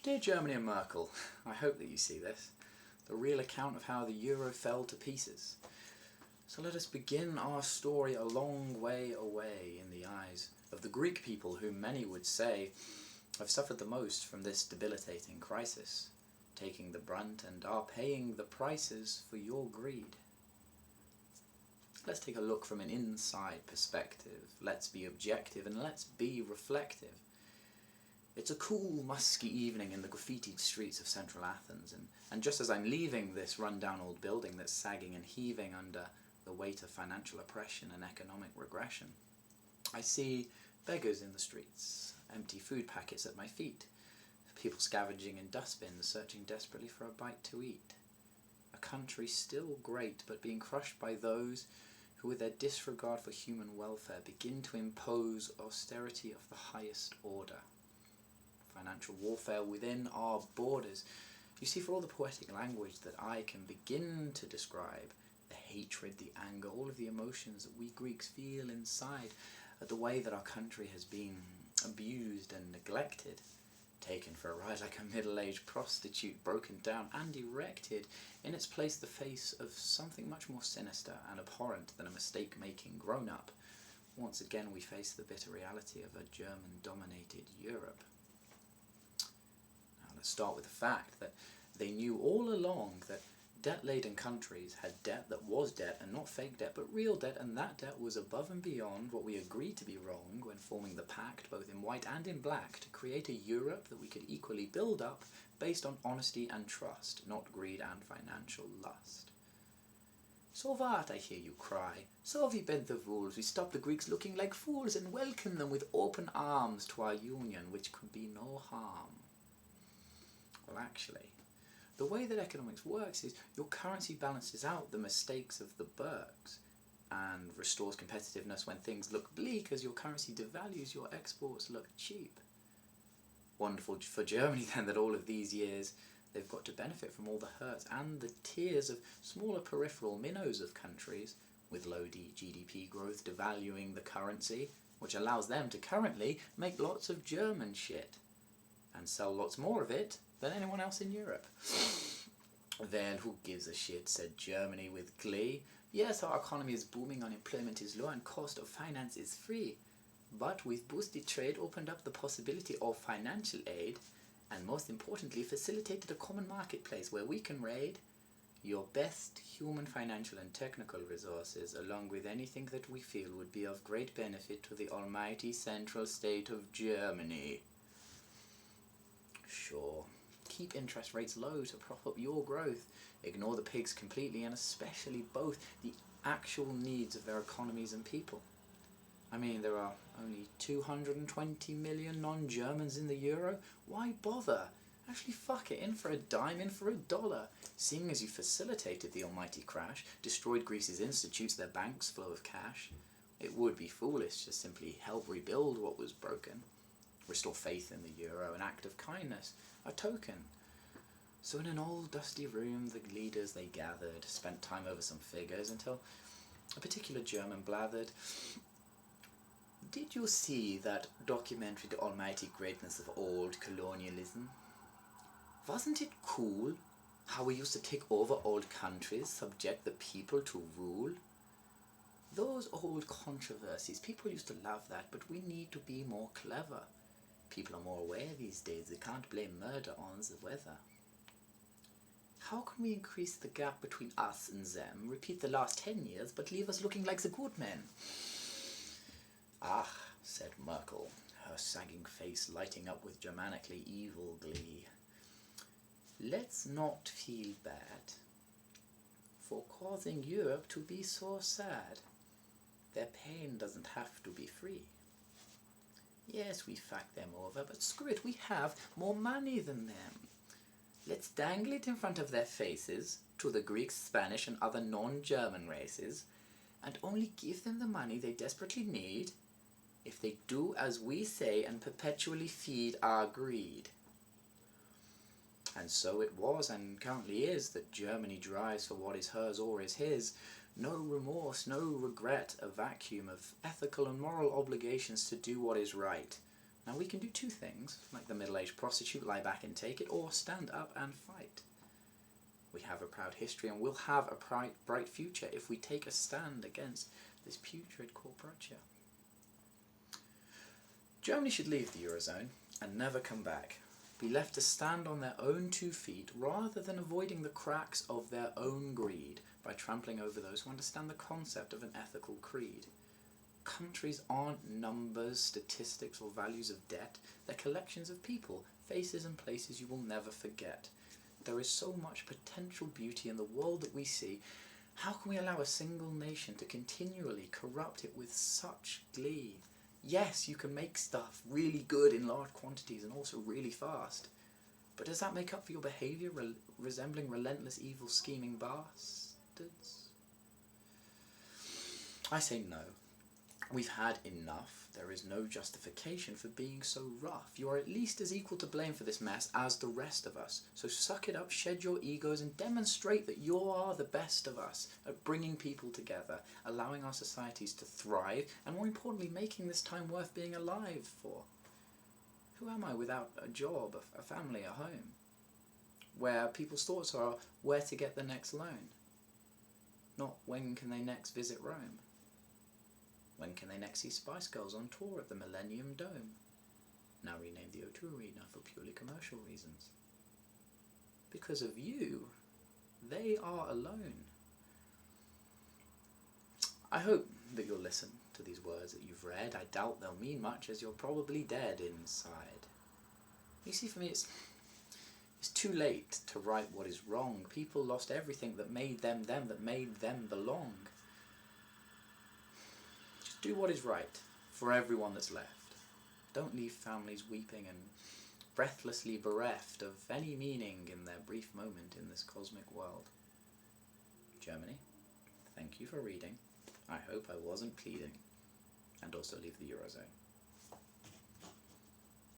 Dear Germany and Merkel, I hope that you see this, the real account of how the euro fell to pieces. So let us begin our story a long way away in the eyes of the Greek people who many would say have suffered the most from this debilitating crisis, taking the brunt and are paying the prices for your greed. Let's take a look from an inside perspective. Let's be objective and let's be reflective. It's a cool, musky evening in the graffitied streets of central Athens, and just as I'm leaving this run-down old building that's sagging and heaving under the weight of financial oppression and economic regression, I see beggars in the streets, empty food packets at my feet, people scavenging in dustbins, searching desperately for a bite to eat. A country still great, but being crushed by those who, with their disregard for human welfare, begin to impose austerity of the highest order. Financial warfare within our borders. You see, for all the poetic language that I can begin to describe, the hatred, the anger, all of the emotions that we Greeks feel inside at the way that our country has been abused and neglected, taken for a ride like a middle-aged prostitute, broken down and erected, in its place the face of something much more sinister and abhorrent than a mistake-making grown-up. Once again we face the bitter reality of a German-dominated Europe. Let's start with the fact that they knew all along that debt-laden countries had debt that was debt, and not fake debt, but real debt, and that debt was above and beyond what we agreed to be wrong when forming the pact, both in white and in black, to create a Europe that we could equally build up based on honesty and trust, not greed and financial lust. So what, I hear you cry, so we bend the rules, we stop the Greeks looking like fools and welcome them with open arms to our union, which could be no harm. Well, actually, the way that economics works is your currency balances out the mistakes of the Bergs and restores competitiveness when things look bleak, as your currency devalues, your exports look cheap. Wonderful for Germany then that all of these years they've got to benefit from all the hurts and the tears of smaller peripheral minnows of countries with low GDP growth devaluing the currency, which allows them to currently make lots of German shit and sell lots more of it than anyone else in Europe. Then who gives a shit, said Germany with glee. Yes, our economy is booming, unemployment is low and cost of finance is free. But with boosted trade opened up the possibility of financial aid, and most importantly facilitated a common marketplace where we can raid your best human, financial and technical resources, along with anything that we feel would be of great benefit to the almighty central state of Germany. Sure. Keep interest rates low to prop up your growth. Ignore the pigs completely, and especially both the actual needs of their economies and people. I mean, there are only 220 million non-Germans in the euro. Why bother? Actually, fuck it, in for a dime, in for a dollar. Seeing as you facilitated the almighty crash, destroyed Greece's institutes, their banks flow of cash, it would be foolish to simply help rebuild what was broken. Restore faith in the euro, an act of kindness, a token. So in an old dusty room, the leaders they gathered, spent time over some figures until a particular German blathered, "Did you see that documentary, The Almighty Greatness of Old Colonialism? Wasn't it cool how we used to take over old countries, subject the people to rule? Those old controversies, people used to love that, but we need to be more clever. People are more aware these days, they can't blame murder on the weather. How can we increase the gap between us and them, repeat the last 10 years, but leave us looking like the good men?" "Ah," said Merkel, her sagging face lighting up with Germanically evil glee. "Let's not feel bad for causing Europe to be so sad. Their pain doesn't have to be free. Yes, we fucked them over, but screw it, we have more money than them. Let's dangle it in front of their faces, to the Greeks, Spanish and other non-German races, and only give them the money they desperately need if they do as we say and perpetually feed our greed." And so it was and currently is that Germany drives for what is hers or is his, no remorse, no regret, a vacuum of ethical and moral obligations to do what is right, Now we can do two things, like the middle-aged prostitute, lie back and take it, or stand up and fight. We have a proud history and we'll have a bright future if we take a stand against this putrid corporatia. Germany should leave the Eurozone and never come back. Be left to stand on their own 2 feet rather than avoiding the cracks of their own greed by trampling over those who understand the concept of an ethical creed. Countries aren't numbers, statistics, or values of debt. They're collections of people, faces and places you will never forget. There is so much potential beauty in the world that we see. How can we allow a single nation to continually corrupt it with such glee? Yes, you can make stuff really good in large quantities and also really fast. But does that make up for your behaviour resembling relentless, evil, scheming bastards? I say no. We've had enough. There is no justification for being so rough. You are at least as equal to blame for this mess as the rest of us. So suck it up, shed your egos, and demonstrate that you are the best of us at bringing people together, allowing our societies to thrive, and more importantly, making this time worth being alive for. Who am I without a job, a family, a home? Where people's thoughts are where to get the next loan, not when can they next visit Rome. When can they next see Spice Girls on tour at the Millennium Dome? Now renamed the O2 Arena for purely commercial reasons. Because of you, they are alone. I hope that you'll listen to these words that you've read. I doubt they'll mean much, as you're probably dead inside. You see, for me, it's too late to right what is wrong. People lost everything that made them them, that made them belong. Do what is right for everyone that's left. Don't leave families weeping and breathlessly bereft of any meaning in their brief moment in this cosmic world. Germany, thank you for reading. I hope I wasn't pleading. And also leave the Eurozone.